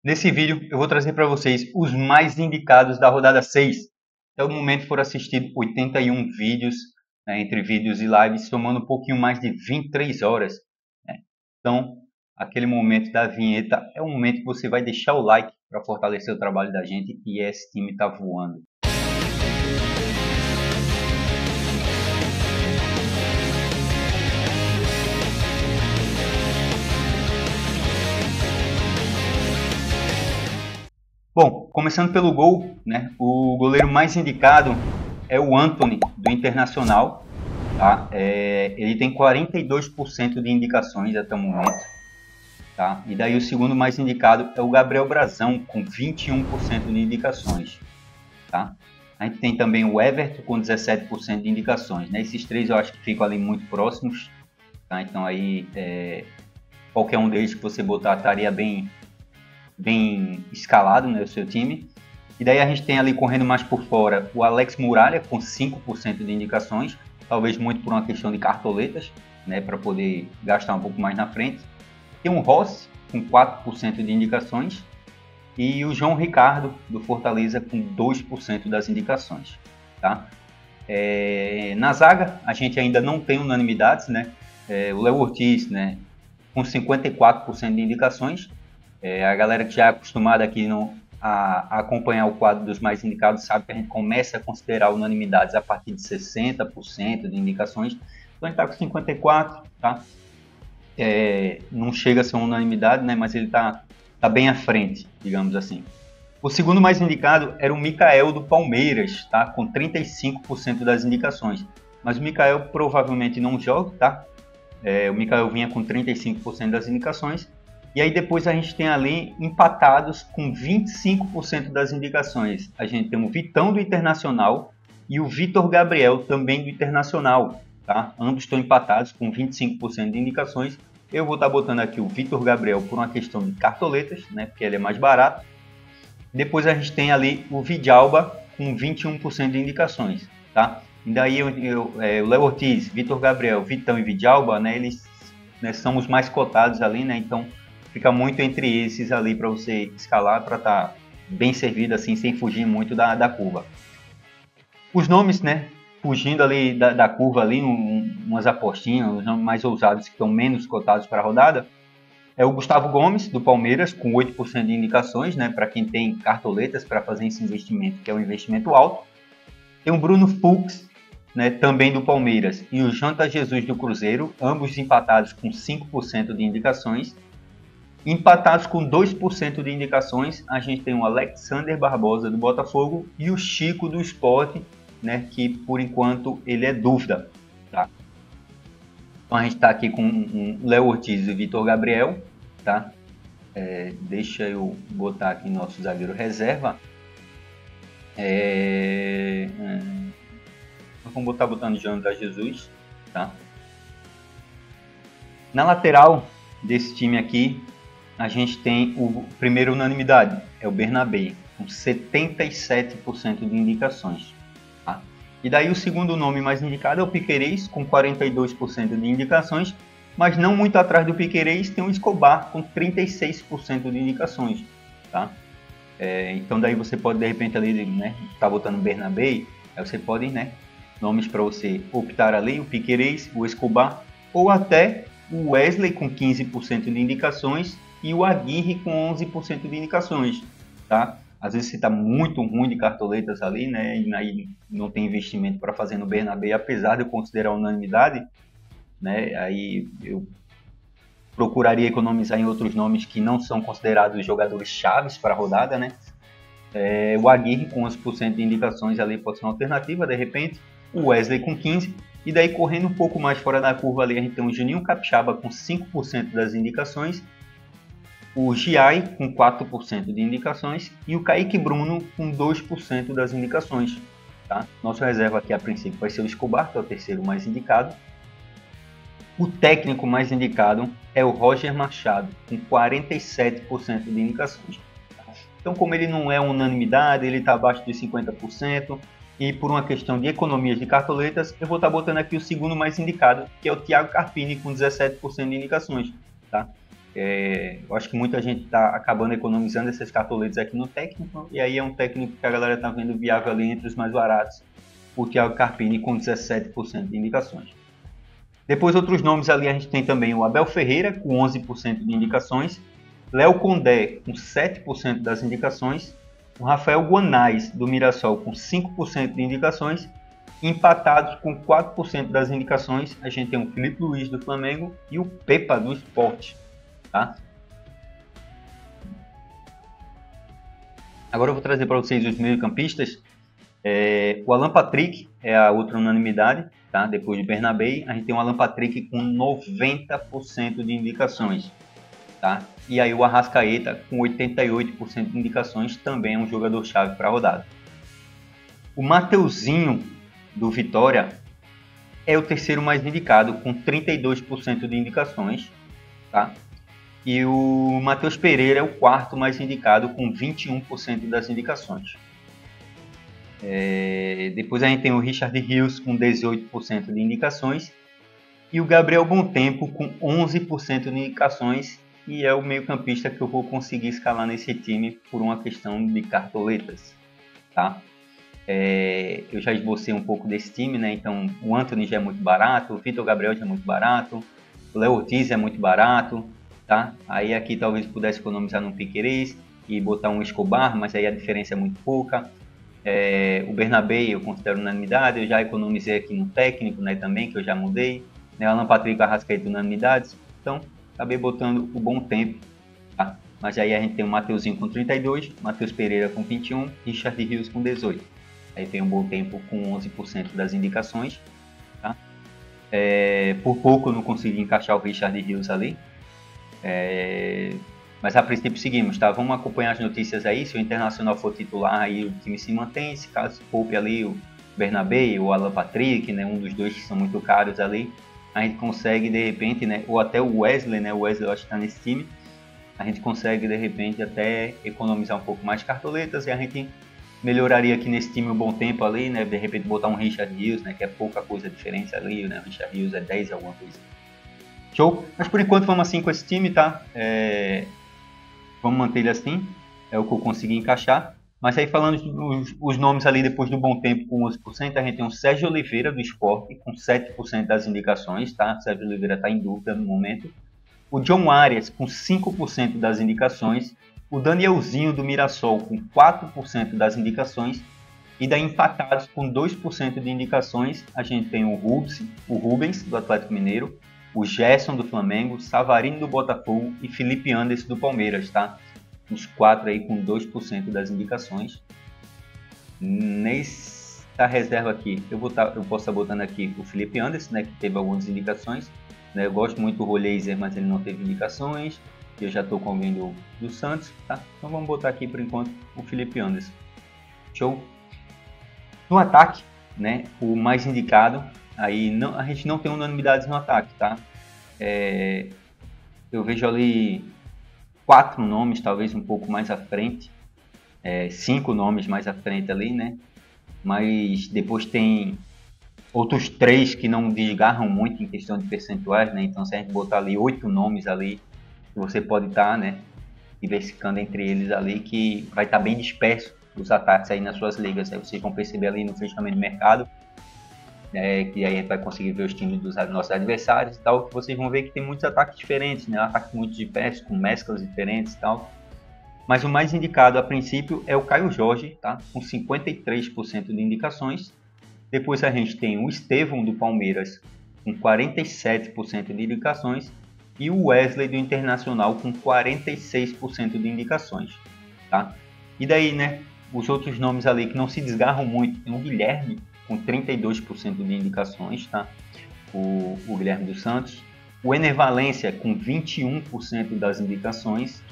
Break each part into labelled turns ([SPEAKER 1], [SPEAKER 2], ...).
[SPEAKER 1] Nesse vídeo eu vou trazer para vocês os mais indicados da rodada 6. Até o momento foram assistidos 81 vídeos, entre vídeos e lives, somando um pouquinho mais de 23 horas. Então, aquele momento da vinheta é o momento que você vai deixar o like para fortalecer o trabalho da gente e esse time está voando. Bom, começando pelo gol, o goleiro mais indicado é o Antony, do Internacional. Tá? Ele tem 42% de indicações até o momento. Tá? E daí o segundo mais indicado é o Gabriel Brazão, com 21% de indicações. Tá? A gente tem também o Everton, com 17% de indicações. Esses três eu acho que ficam ali muito próximos. Tá? Então aí qualquer um deles que você botar estaria bem escalado, o seu time. E daí a gente tem ali correndo mais por fora o Alex Muralha com 5% de indicações, talvez muito por uma questão de cartoletas, para poder gastar um pouco mais na frente. Tem o Rossi com 4% de indicações e o João Ricardo do Fortaleza com 2% das indicações. Tá? Na zaga a gente ainda não tem unanimidades, o Léo Ortiz, com 54% de indicações. A galera que já é acostumada aqui a acompanhar o quadro dos mais indicados sabe que a gente começa a considerar unanimidades a partir de 60% de indicações. Então a gente está com 54%, tá? Não chega a ser uma unanimidade, mas ele está bem à frente, digamos assim. O segundo mais indicado era o Mikael do Palmeiras, tá? Com 35% das indicações. Mas o Mikael provavelmente não joga, tá? O Mikael vinha com 35% das indicações. E aí depois a gente tem ali empatados com 25% das indicações. A gente tem o Vitão do Internacional e o Vitor Gabriel também do Internacional. Tá? Ambos estão empatados com 25% de indicações. Eu vou estar botando aqui o Vitor Gabriel por uma questão de cartoletas, porque ele é mais barato. Depois a gente tem ali o Vidalba com 21% de indicações. Tá? E daí o Léo Ortiz, Vitor Gabriel, Vitão e Vidalba, eles são os mais cotados ali, então fica muito entre esses ali para você escalar, para estar bem servido assim, sem fugir muito da curva. Os nomes, fugindo ali da curva ali, umas apostinhas, os nomes mais ousados que estão menos cotados para a rodada, é o Gustavo Gomes, do Palmeiras, com 8% de indicações, para quem tem cartoletas para fazer esse investimento, que é um investimento alto. Tem o Bruno Fux, também do Palmeiras, e o Janta Jesus do Cruzeiro, ambos empatados com 5% de indicações. Empatados com 2% de indicações, a gente tem o Alexander Barbosa do Botafogo e o Chico do Sport, que por enquanto ele é dúvida. Tá? Então a gente está aqui com o Léo Ortiz e o Vitor Gabriel. Tá? Deixa eu botar aqui nosso zagueiro reserva. Vamos botando Jonathan Jesus. Tá? Na lateral desse time aqui, a gente tem o primeiro unanimidade, é o Bernabé, com 77% de indicações. Tá? E daí o segundo nome mais indicado é o Piquerez, com 42% de indicações, mas não muito atrás do Piquerez tem o Escobar, com 36% de indicações. Tá? Então daí você pode, de repente, ali, tá botando o Bernabé, aí você pode, nomes para você optar ali, o Piquerez, o Escobar, ou até o Wesley, com 15% de indicações, e o Aguirre com 11% de indicações, tá? Às vezes você está muito ruim de cartoletas ali, e aí não tem investimento para fazer no Bernabé, apesar de eu considerar unanimidade, aí eu procuraria economizar em outros nomes que não são considerados jogadores chaves para a rodada, o Aguirre com 11% de indicações ali pode ser uma alternativa, de repente, o Wesley com 15%, e daí correndo um pouco mais fora da curva ali, a gente tem o Juninho Capixaba com 5% das indicações, o Giai com 4% de indicações e o Kaique Bruno com 2% das indicações. Tá? Nosso reserva aqui a princípio vai ser o Escobar, que é o terceiro mais indicado. O técnico mais indicado é o Roger Machado, com 47% de indicações. Então, como ele não é unanimidade, ele está abaixo de 50%, e por uma questão de economias de cartoletas, eu vou estar botando aqui o segundo mais indicado, que é o Thiago Carpini, com 17% de indicações. Tá? Eu acho que muita gente está acabando economizando essas cartoletas aqui no técnico, e aí é um técnico que a galera está vendo viável ali entre os mais baratos, o Thiago Carpini com 17% de indicações. Depois outros nomes ali a gente tem também o Abel Ferreira com 11% de indicações, Léo Condé com 7% das indicações, o Rafael Guanais do Mirassol com 5% de indicações, empatados com 4% das indicações a gente tem o Felipe Luiz do Flamengo e o Pepa do Sport. Tá? Agora eu vou trazer para vocês os meio-campistas. O Alan Patrick é a outra unanimidade, tá? Depois de Bernabei, a gente tem o Alan Patrick com 90% de indicações. Tá? E aí o Arrascaeta com 88% de indicações também é um jogador-chave para a rodada. O Mateuzinho do Vitória é o terceiro mais indicado, com 32% de indicações. Tá? E o Matheus Pereira é o quarto mais indicado, com 21% das indicações. Depois a gente tem o Richard Rios com 18% de indicações e o Gabriel Bontempo com 11% de indicações, e é o meio-campista que eu vou conseguir escalar nesse time por uma questão de cartoletas. Tá? Eu já esbocei um pouco desse time, né? Então o Antony já é muito barato, o Vitor Gabriel já é muito barato, o Léo Ortiz é muito barato. Tá? Aí aqui talvez pudesse economizar num Piquerez e botar um Escobar, mas aí a diferença é muito pouca. O Bernabei eu considero unanimidade, eu já economizei aqui no técnico, né, também, que eu já mudei. O Alan Patrick Arrascaeta unanimidades, então acabei botando o Bontempo. Tá? Mas aí a gente tem o Mateuzinho com 32, Matheus Pereira com 21, Richard Rios com 18. Aí tem o Bontempo com 11% das indicações. Tá? Por pouco eu não consegui encaixar o Richard Rios ali. Mas a princípio seguimos, tá? Vamos acompanhar as notícias aí. Se o Internacional for titular, aí o time se mantém. Se caso poupe ali o Bernabei ou o Alan Patrick, né? Um dos dois que são muito caros ali, a gente consegue de repente, né? Ou até o Wesley, né? O Wesley eu acho que está nesse time. A gente consegue de repente até economizar um pouco mais de cartoletas e a gente melhoraria aqui nesse time um bom tempo ali, né? De repente botar um Richard Rios, né? Que é pouca coisa a diferença ali, né? O Richard Rios é 10 alguma coisa. Show? Mas por enquanto vamos assim com esse time, tá? Vamos manter ele assim, é o que eu consegui encaixar. Mas aí falando os nomes ali depois do Bom Tempo com 11%, a gente tem o Sérgio Oliveira do Sport com 7% das indicações, tá? O Sérgio Oliveira está em dúvida no momento. O John Arias com 5% das indicações. O Danielzinho do Mirassol com 4% das indicações. E daí empatados com 2% de indicações, a gente tem o Rubens do Atlético Mineiro, o Gerson do Flamengo, Savarino do Botafogo e Felipe Anderson do Palmeiras, tá? Os quatro aí com 2% das indicações. Nessa reserva aqui, eu posso estar botando aqui o Felipe Anderson, né, que teve algumas indicações. Né? Eu gosto muito do Roleiser, mas ele não teve indicações. Eu já estou com alguém do Santos, tá? Então vamos botar aqui por enquanto o Felipe Anderson. Show? No ataque, né, o mais indicado, aí não, a gente não tem unanimidades no ataque, tá? Eu vejo ali 4 nomes, talvez um pouco mais à frente, 5 nomes mais à frente ali, né? Mas depois tem outros 3 que não desgarram muito em questão de percentuais, né? Então se a gente botar ali 8 nomes ali, você pode estar, né, diversificando entre eles ali, que vai estar bem disperso os ataques aí nas suas ligas. Aí vocês vão perceber ali no fechamento de mercado, que aí a gente vai conseguir ver os times dos nossos adversários e tal, que vocês vão ver que tem muitos ataques diferentes, né? Ataques muito diversos, com mesclas diferentes e tal. Mas o mais indicado a princípio é o Caio Jorge, tá? Com 53% de indicações. Depois a gente tem o Estevão do Palmeiras com 47% de indicações e o Wesley do Internacional com 46% de indicações, tá? E daí, né, os outros nomes ali que não se desgarram muito, tem o Guilherme com 32% de indicações, tá? O Guilherme dos Santos. O Ener Valencia com 21% das indicações.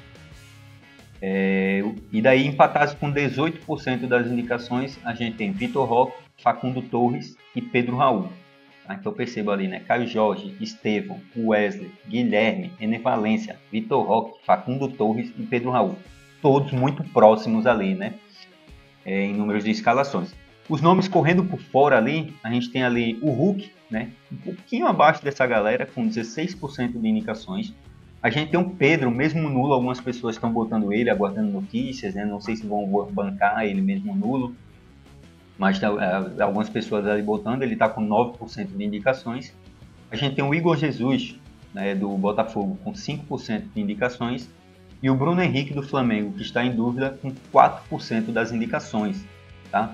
[SPEAKER 1] E daí, empatados com 18% das indicações, a gente tem Vitor Roque, Facundo Torres e Pedro Raul. Tá? Então perceba ali, né? Caio Jorge, Estevão, Wesley, Guilherme, Ener Valencia, Vitor Roque, Facundo Torres e Pedro Raul. Todos muito próximos ali, né? Em números de escalações. Os nomes correndo por fora ali, a gente tem ali o Hulk, né? Um pouquinho abaixo dessa galera, com 16% de indicações. A gente tem o Pedro, mesmo nulo, algumas pessoas estão botando ele, aguardando notícias, né? Não sei se vão bancar ele mesmo nulo, mas algumas pessoas ali botando, ele está com 9% de indicações. A gente tem o Igor Jesus, né, do Botafogo, com 5% de indicações, e o Bruno Henrique do Flamengo, que está em dúvida, com 4% das indicações. Tá?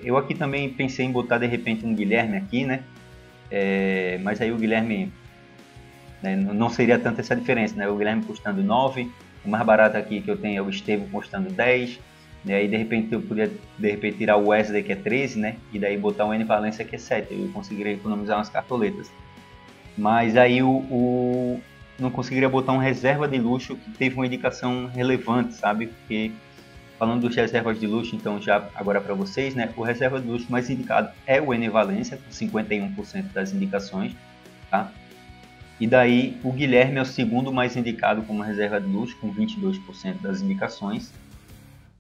[SPEAKER 1] Eu aqui também pensei em botar de repente um Guilherme aqui, né? Mas aí o Guilherme, né, não seria tanta essa diferença, né? O Guilherme custando 9, o mais barato aqui que eu tenho é o Estevão custando 10, e aí de repente eu podia tirar o Wesley, que é 13, né? E daí botar o N Valência, que é 7, eu conseguiria economizar umas cartoletas. Mas aí não conseguiria botar um reserva de luxo que teve uma indicação relevante, sabe? Porque falando dos reservas de luxo, então já agora para vocês, né? O reserva de luxo mais indicado é o Ené Valencia, com 51% das indicações, tá? E daí o Guilherme é o segundo mais indicado como reserva de luxo, com 22% das indicações.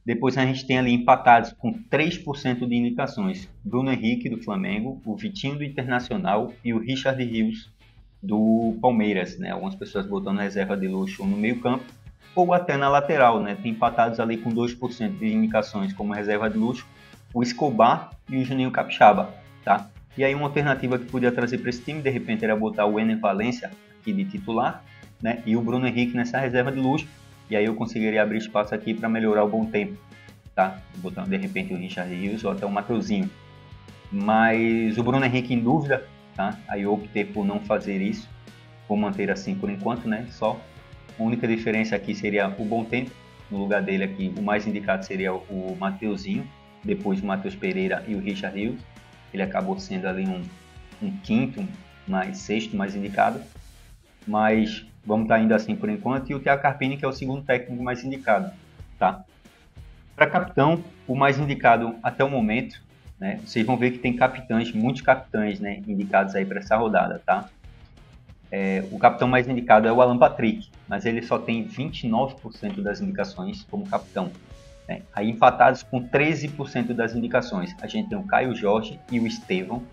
[SPEAKER 1] Depois a gente tem ali empatados com 3% de indicações, Bruno Henrique do Flamengo, o Vitinho do Internacional e o Richard Rios do Palmeiras, né? Algumas pessoas botando reserva de luxo no meio campo ou até na lateral, né? Tem empatados ali com 2% de indicações como reserva de luxo, o Escobar e o Juninho Capixaba, tá? E aí uma alternativa que podia trazer para esse time, de repente, era botar o Ené Valencia aqui de titular, né? E o Bruno Henrique nessa reserva de luxo, e aí eu conseguiria abrir espaço aqui para melhorar o bom tempo, tá? Botando de repente o Richard Rios ou até o Mateuzinho. Mas o Bruno Henrique em dúvida, tá? Aí eu optei por não fazer isso, vou manter assim por enquanto, né? Só a única diferença aqui seria o bom tempo. No lugar dele aqui, o mais indicado seria o Mateuzinho, depois o Matheus Pereira e o Richard Rios. Ele acabou sendo ali um quinto, sexto mais indicado. Mas vamos estar indo assim por enquanto. E o Thiago Carpini, que é o segundo técnico mais indicado, tá? Para capitão, o mais indicado até o momento, né? Vocês vão ver que tem capitães, muitos capitães, né, indicados aí para essa rodada, tá? O capitão mais indicado é o Alan Patrick, mas ele só tem 29% das indicações como capitão, né? Aí empatados com 13% das indicações, a gente tem o Caio Jorge e o Estevão,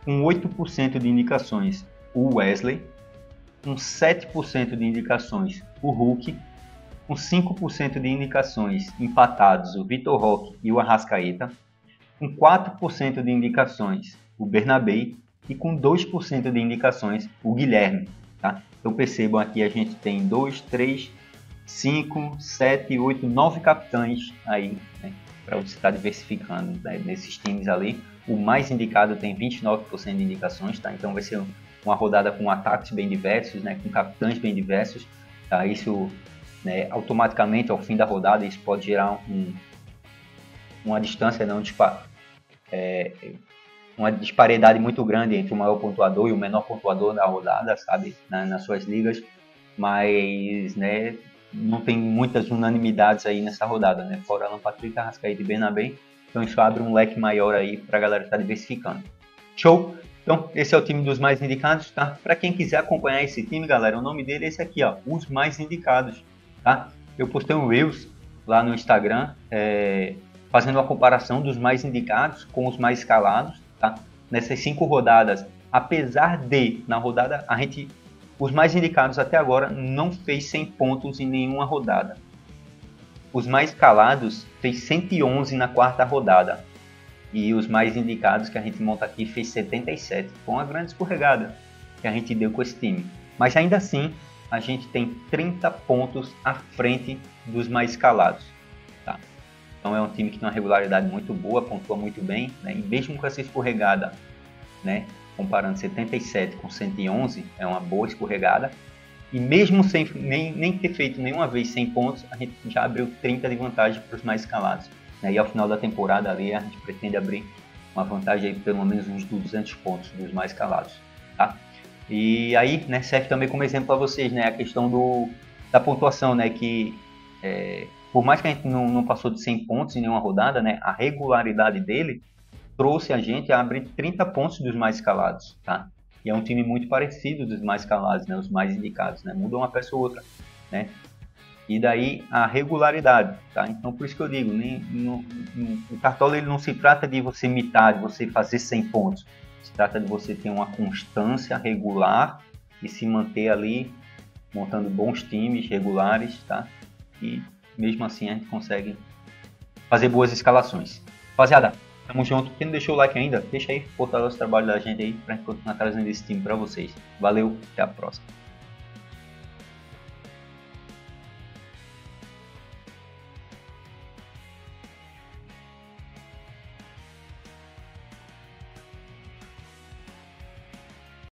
[SPEAKER 1] com 8% de indicações o Wesley, com 7% de indicações o Hulk, com 5% de indicações empatados o Vitor Roque e o Arrascaeta, com 4% de indicações o Bernabé e com 2% de indicações o Guilherme. Tá? Então percebam aqui a gente tem 2, 3, 5, 7, 8, 9 capitães aí, né, para você estar diversificando, né, nesses times ali. O mais indicado tem 29% de indicações, tá? Então vai ser uma rodada com ataques bem diversos, né, com capitães bem diversos. Tá? Isso, né, automaticamente ao fim da rodada isso pode gerar uma distância, não, uma disparidade muito grande entre o maior pontuador e o menor pontuador da rodada, sabe, nas suas ligas, mas, né, não tem muitas unanimidades aí nessa rodada, né, fora Alan Patrick, Arrascaeta e Bernabé, então isso abre um leque maior aí para a galera estar diversificando. Show? Então, esse é o time dos mais indicados, tá? Para quem quiser acompanhar esse time, galera, o nome dele é esse aqui, ó, os mais indicados, tá? Eu postei um Reels lá no Instagram, fazendo uma comparação dos mais indicados com os mais escalados, tá? Nessas 5 rodadas, apesar de, na rodada, os mais indicados até agora não fez 100 pontos em nenhuma rodada. Os mais escalados fez 111 na quarta rodada. E os mais indicados que a gente monta aqui fez 77. Foi uma grande escorregada que a gente deu com esse time. Mas ainda assim, a gente tem 30 pontos à frente dos mais escalados. Tá? Então é um time que tem uma regularidade muito boa, pontua muito bem, né? E mesmo com essa escorregada, né, comparando 77 com 111, é uma boa escorregada. E mesmo sem nem ter feito nenhuma vez 100 pontos, a gente já abriu 30 de vantagem para os mais escalados. E ao final da temporada ali a gente pretende abrir uma vantagem aí de pelo menos uns 200 pontos dos mais escalados. Tá? E aí, né, serve também como exemplo para vocês, né, a questão da pontuação, né, que por mais que a gente não passou de 100 pontos em nenhuma rodada, né, a regularidade dele trouxe a gente a abrir 30 pontos dos mais escalados, tá? E é um time muito parecido dos mais escalados, né, os mais indicados, né, muda uma peça ou outra, né? E daí a regularidade, tá? Então por isso que eu digo, o Cartola ele não se trata de você imitar, de você fazer 100 pontos, se trata de você ter uma constância regular e se manter ali montando bons times regulares, tá? E mesmo assim a gente consegue fazer boas escalações. Rapaziada, tamo junto. Quem não deixou o like ainda, deixa aí, fortalece o trabalho da gente aí pra gente continuar trazendo esse time pra vocês. Valeu, até a próxima.